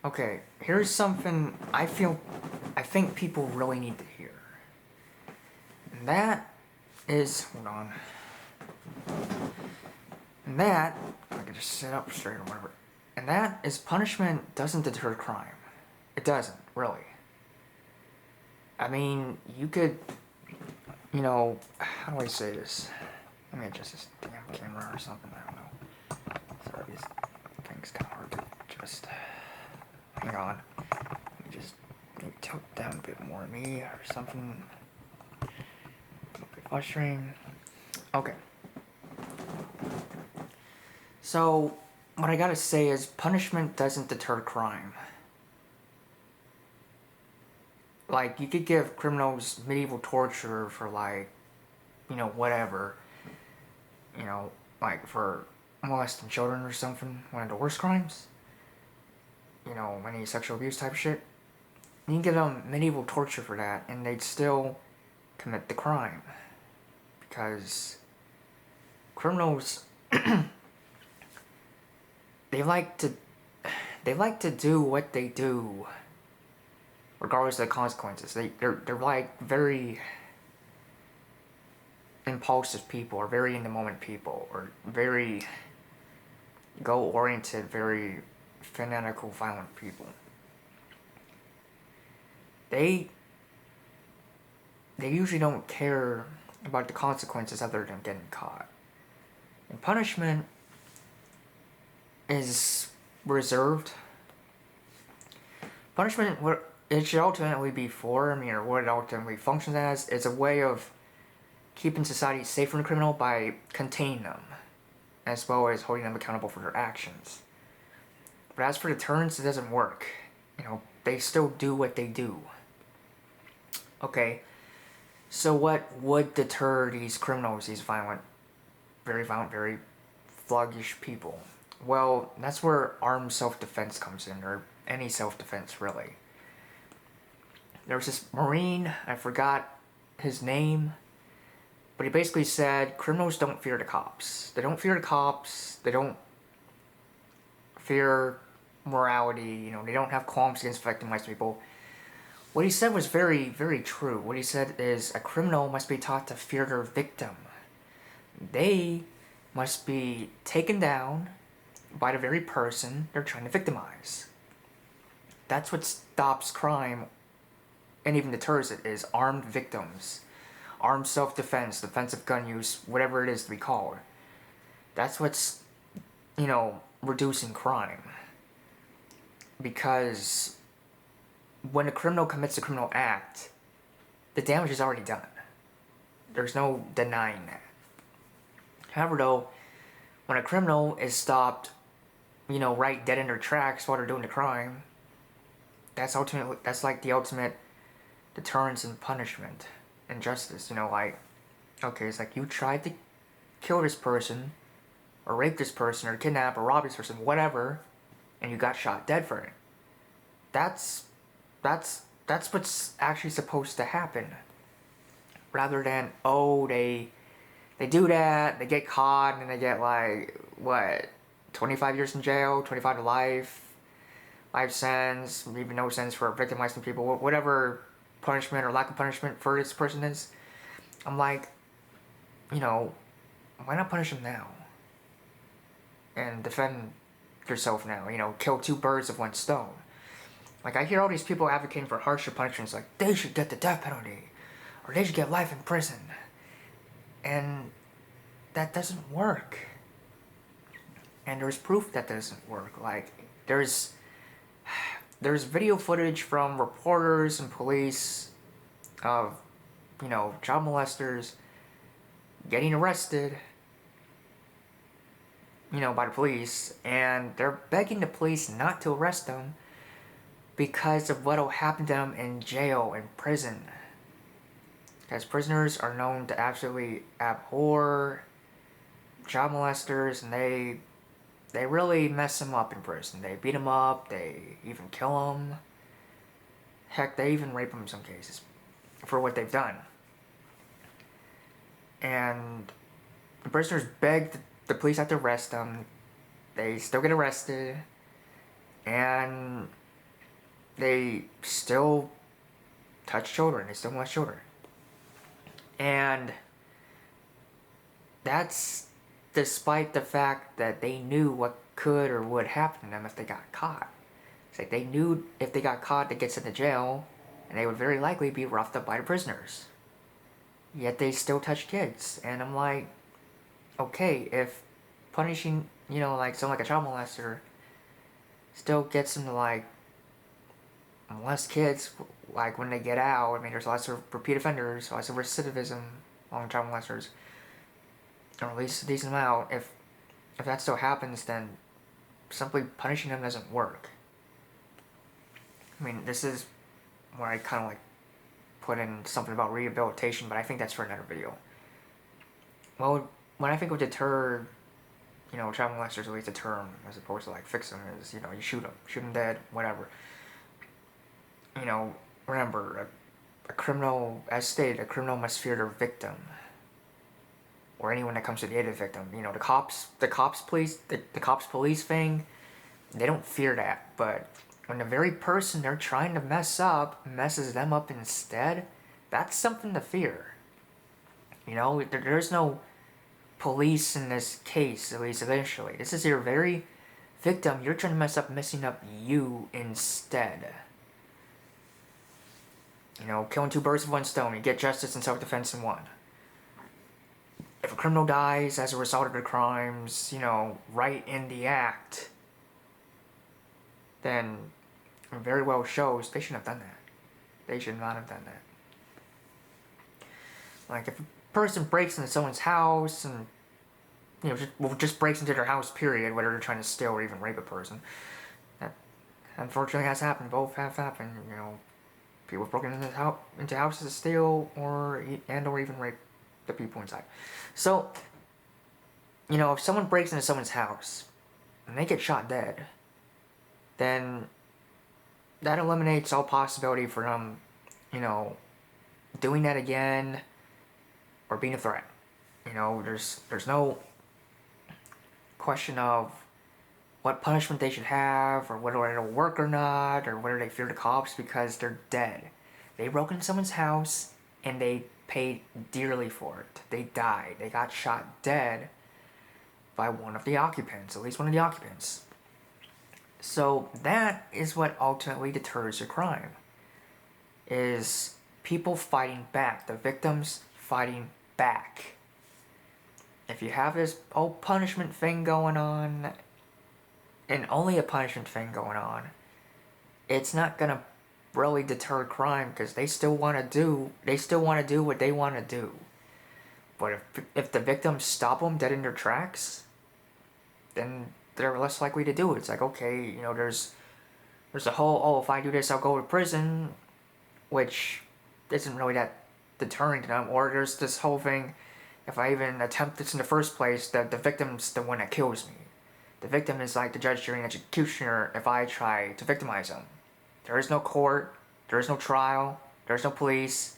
Okay, here's something I think people really need to hear. And that is, hold on. And that, I can just sit up straight or whatever. And that is punishment doesn't deter crime. It doesn't, really. I mean, you could, how do I say this? Let me adjust this damn camera or something, I don't know. Sorry, this thing's kind of hard to adjust. Hang on. Let me just tilt down a bit more on me or something. Okay, frustrating. Okay. So, what I gotta say is punishment doesn't deter crime. Like, you could give criminals medieval torture for, like, whatever. Like for molesting children or something, one of the worst crimes. Any sexual abuse type of shit. You can give them medieval torture for that, and they'd still commit the crime. Because criminals, they like to do what they do, regardless of the consequences. They're like very impulsive people, or very in the moment people, or very goal oriented, very fanatical, violent people. They usually don't care about the consequences other than getting caught. And punishment is reserved. Punishment, what it should ultimately be for, or what it ultimately functions as, is a way of keeping society safe from the criminal by containing them, as well as holding them accountable for their actions. But as for deterrence, it doesn't work. They still do what they do. Okay, so what would deter these criminals, these violent, very thuggish people? Well, that's where armed self-defense comes in, or any self-defense, really. There was this Marine, I forgot his name, but he basically said criminals don't fear the cops. They don't fear the cops, they don't fear morality, they don't have qualms against victimized people. What he said was very, very true. What he said is a criminal must be taught to fear their victim. They must be taken down by the very person they're trying to victimize. That's what stops crime and even deters it, is armed victims. Armed self-defense, defensive gun use, whatever it is to be called. That's what's, reducing crime. Because when a criminal commits a criminal act, the damage is already done. There's no denying that. However, though, when a criminal is stopped, right dead in their tracks while they're doing the crime, that's like the ultimate deterrence and punishment and justice. Okay, it's like you tried to kill this person, or rape this person, or kidnap, or rob this person, whatever, and you got shot dead for it. That's what's actually supposed to happen. Rather than, they do that, they get caught, and they get 25 years in jail, 25 to life sentence, even no sentence for victimizing people, whatever punishment or lack of punishment for this person is. I'm like, why not punish them now? And defend yourself now, kill two birds with one stone. Like, I hear all these people advocating for harsher punishments, like, they should get the death penalty, or they should get life in prison. And that doesn't work. And there's proof that doesn't work. Like, there's video footage from reporters and police of, child molesters getting arrested, by the police, and they're begging the police not to arrest them because of what will happen to them in jail and prison. Because prisoners are known to absolutely abhor child molesters, and they really mess them up in prison. They beat them up, they even kill them. Heck, they even rape them in some cases for what they've done. And the prisoners beg the police not to arrest them. They still get arrested. And they still touch children, they still molest children. And that's despite the fact that they knew what could or would happen to them if they got caught. It's like they knew if they got caught, they'd get sent to jail, and they would very likely be roughed up by the prisoners. Yet they still touch kids. And I'm like, okay, if punishing, like someone like a child molester still gets them to like molest kids, like when they get out, I mean, there's lots of repeat offenders, lots of recidivism among child molesters, or at least a decent amount. If that still happens, then simply punishing them doesn't work. I mean, this is where I kind of like put in something about rehabilitation, but I think that's for another video. Well, when I think of deter, child molesters, at least a term, as opposed to like fix them, is, you shoot them dead, whatever. Remember, a criminal, as stated, a criminal must fear their victim, or anyone that comes to the aid of the victim. The cops police thing, they don't fear that, but when the very person they're trying to mess up messes them up instead, that's something to fear. There's no police in this case, at least eventually. This is your very victim you're trying to messing up you instead. Killing two birds with one stone. You get justice and self-defense in one. If a criminal dies as a result of their crimes, right in the act, then it very well shows they shouldn't have done that. They should not have done that. Like, if a person breaks into someone's house and, just breaks into their house, period, whether they're trying to steal or even rape a person, that unfortunately has happened. Both have happened, People have broken into houses to steal or even rape the people inside. So, if someone breaks into someone's house and they get shot dead, then that eliminates all possibility for them, doing that again or being a threat. There's no question of what punishment they should have, or whether it'll work or not, or whether they fear the cops, because they're dead. They broke into someone's house, and they paid dearly for it. They died. They got shot dead by one of the occupants, at least one of the occupants. So that is what ultimately deters a crime, is people fighting back, the victims fighting back. If you have this whole punishment thing going on, and only a punishment thing going on, it's not gonna really deter crime, because they still want to do what they want to do. But if the victims stop them dead in their tracks, then they're less likely to do it. It's like, okay, there's a whole, if I do this, I'll go to prison, which isn't really that deterring to them. Or there's this whole thing, if I even attempt this in the first place, the victim's the one that kills me. The victim is like the judge, jury, and executioner if I try to victimize them. There is no court, there is no trial, there is no police.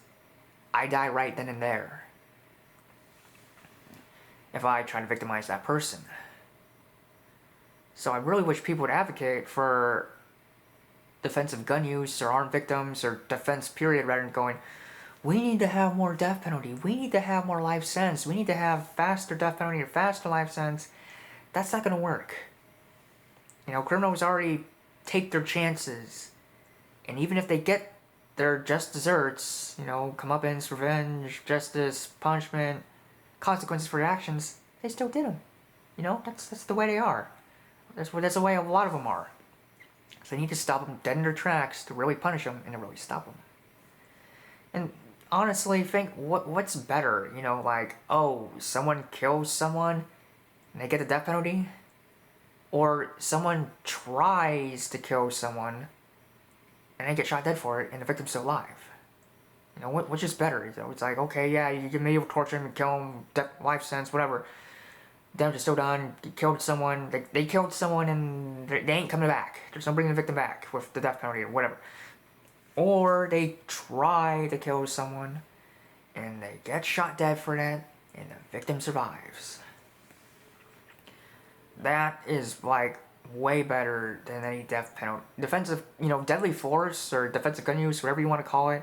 I die right then and there if I try to victimize that person. So I really wish people would advocate for defensive gun use or armed victims or defense period, rather than going, we need to have more death penalty, we need to have more life sentence, we need to have faster death penalty or faster life sentence. That's not going to work. Criminals already take their chances. And even if they get their just desserts, comeuppance, revenge, justice, punishment, consequences for their actions, they still did them. That's the way they are. That's the way a lot of them are. So they need to stop them dead in their tracks to really punish them and to really stop them. And honestly, think, what's better? Someone kills someone and they get the death penalty? Or someone tries to kill someone and they get shot dead for it and the victim's still alive? Which is better? It's like, okay, yeah, you can maybe torture him and kill him, life sentence, whatever. Damage is still done. You killed someone. They killed someone and they ain't coming back. There's no bringing the victim back with the death penalty or whatever. Or they try to kill someone and they get shot dead for that and the victim survives. That is like way better than any death penalty. Defensive, deadly force or defensive gun use, whatever you want to call it,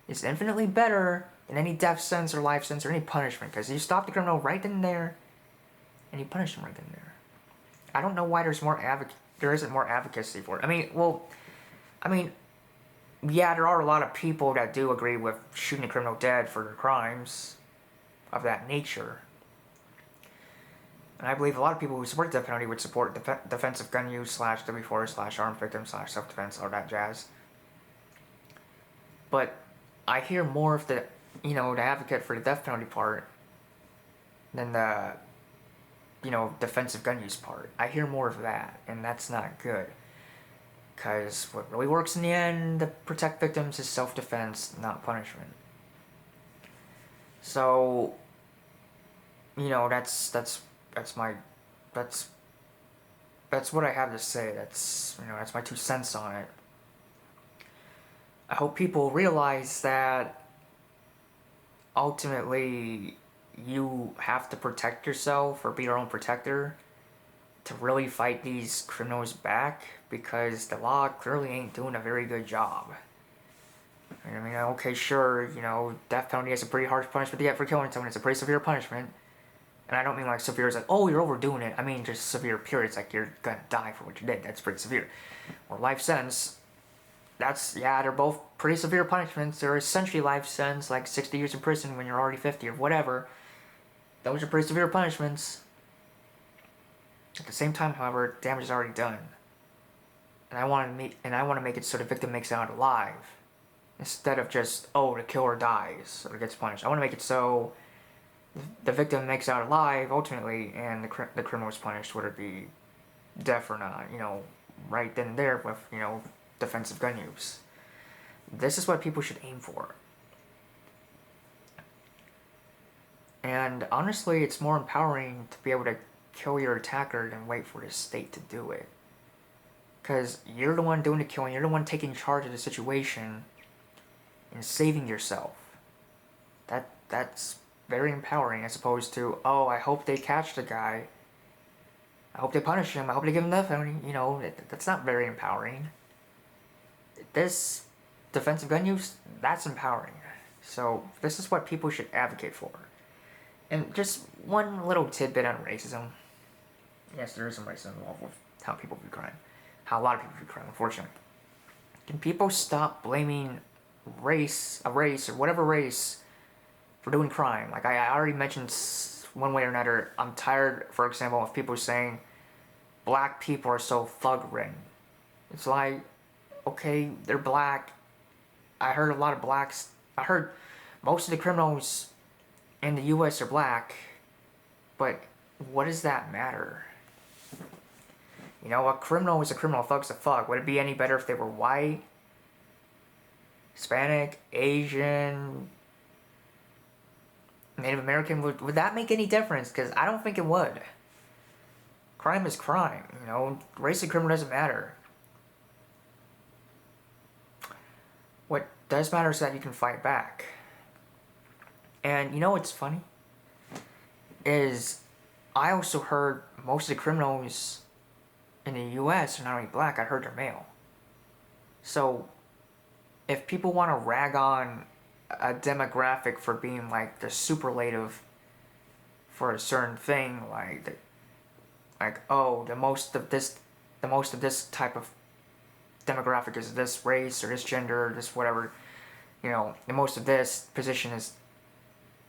is infinitely better than any death sentence or life sentence or any punishment, because you stop the criminal right then and there, and you punish them right then and there. I don't know why there isn't more advocacy for it. Yeah, there are a lot of people that do agree with shooting a criminal dead for their crimes of that nature. And I believe a lot of people who support the death penalty would support defensive gun use /W4 /armed victim /self-defense, all that jazz. But I hear more of the advocate for the death penalty part than the, defensive gun use part. I hear more of that, and that's not good. Because what really works in the end to protect victims is self-defense, not punishment. So, that's what I have to say. That's my 2 cents on it. I hope people realize that ultimately you have to protect yourself or be your own protector to really fight these criminals back, because the law clearly ain't doing a very good job. Okay, sure, death penalty is a pretty harsh punishment to get for killing someone. It's a pretty severe punishment. And I don't mean like severe as like, oh, you're overdoing it. I mean just severe periods, like you're gonna die for what you did. That's pretty severe. Or life sentence. They're both pretty severe punishments. They're essentially life sentence, like 60 years in prison when you're already 50 or whatever. Those are pretty severe punishments. At the same time, however, damage is already done. And I want to make it so the victim makes it out alive. Instead of just, the killer dies or gets punished. I want to make it so the victim makes it out alive, ultimately, and the criminal is punished, whether it be death or not, right then and there with, defensive gun use. This is what people should aim for. And honestly, it's more empowering to be able to kill your attacker than wait for the state to do it. Because you're the one doing the killing, you're the one taking charge of the situation and saving yourself. That's very empowering, as opposed to, I hope they catch the guy, I hope they punish him, I hope they give him death penalty. That's not very empowering. This defensive gun use, that's empowering. So this is what people should advocate for. And just one little tidbit on racism. Yes, there is some racism involved with how people view crime. How a lot of people view crime, unfortunately. Can people stop blaming a race, or whatever race, for doing crime? Like I already mentioned one way or another, I'm tired, for example, of people saying black people are so thug-ridden. It's like, okay, they're black. I heard most of the criminals in the US are black, but what does that matter? A criminal is a criminal, a thug's a thug. Would it be any better if they were white, Hispanic, Asian, Native American? Would that make any difference? Because I don't think it would. Crime is crime, race and criminal doesn't matter. What does matter is that you can fight back. And what's funny? Is I also heard most of the criminals in the US are not only black, I heard they're male. So, if people want to rag on a demographic for being like the superlative for a certain thing, the most of this type of demographic is this race or this gender or this whatever, the most of this position is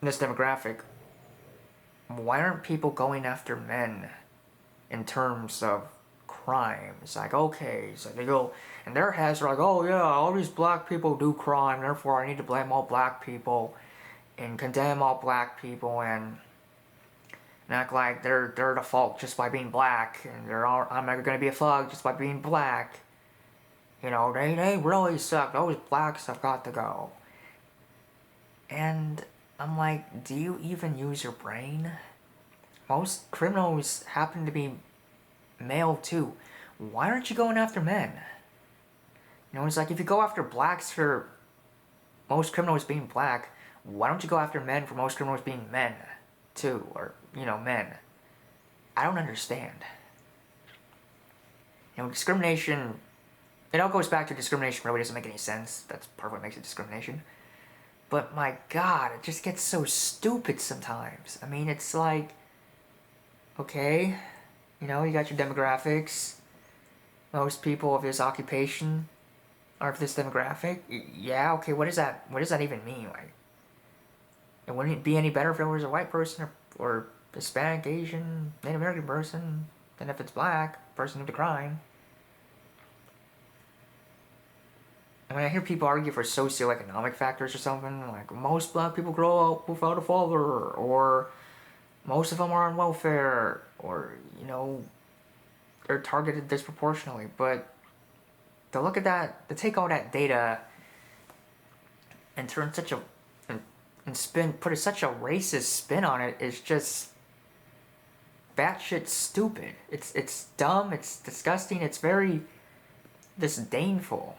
this demographic. Why aren't people going after men in terms of crime? It's like, okay, so they go, and their heads are like, oh yeah, all these black people do crime, therefore I need to blame all black people and condemn all black people and act like they're the fault just by being black, and I'm never gonna be a thug just by being black. They really suck. Those blacks have got to go. And I'm like, do you even use your brain? Most criminals happen to be male too. Why aren't you going after men? It's like, if you go after blacks for most criminals being black, why don't you go after men for most criminals being men too? Or, men. I don't understand. Discrimination, it all goes back to discrimination really doesn't make any sense. That's part of what makes it discrimination. But my god, it just gets so stupid sometimes. I mean, it's like, okay, you got your demographics. Most people of this occupation are of this demographic. Yeah, okay, what does that even mean? Like, it wouldn't be any better if it was a white person or Hispanic, Asian, Native American person than if it's black, person of the crime. And when I hear people argue for socioeconomic factors or something, like most black people grow up without a father, or most of them are on welfare, or, they're targeted disproportionately. But to look at that, to take all that data and turn such a, and put such a racist spin on it is just batshit stupid. It's dumb, it's disgusting, it's very disdainful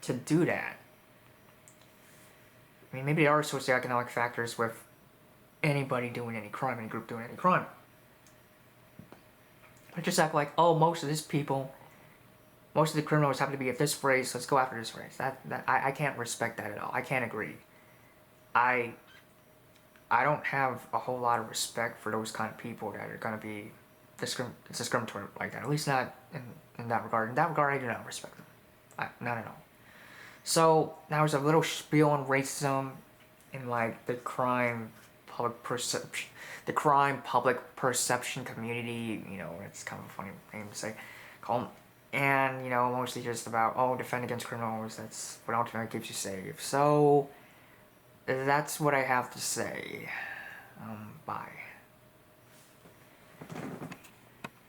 to do that. I mean, maybe there are socioeconomic factors with anybody doing any crime, any group doing any crime. But just act like, oh, most of the criminals happen to be of this race, let's go after this race. I can't respect that at all. I can't agree. I don't have a whole lot of respect for those kind of people that are going to be discriminatory like that. At least not in that regard. In that regard, I do not respect them. Not at all. So, now there's a little spiel on racism in, like, the crime public perception community. It's kind of a funny name to say. And, mostly just about, defend against criminals. That's what ultimately keeps you safe. So, that's what I have to say. Bye.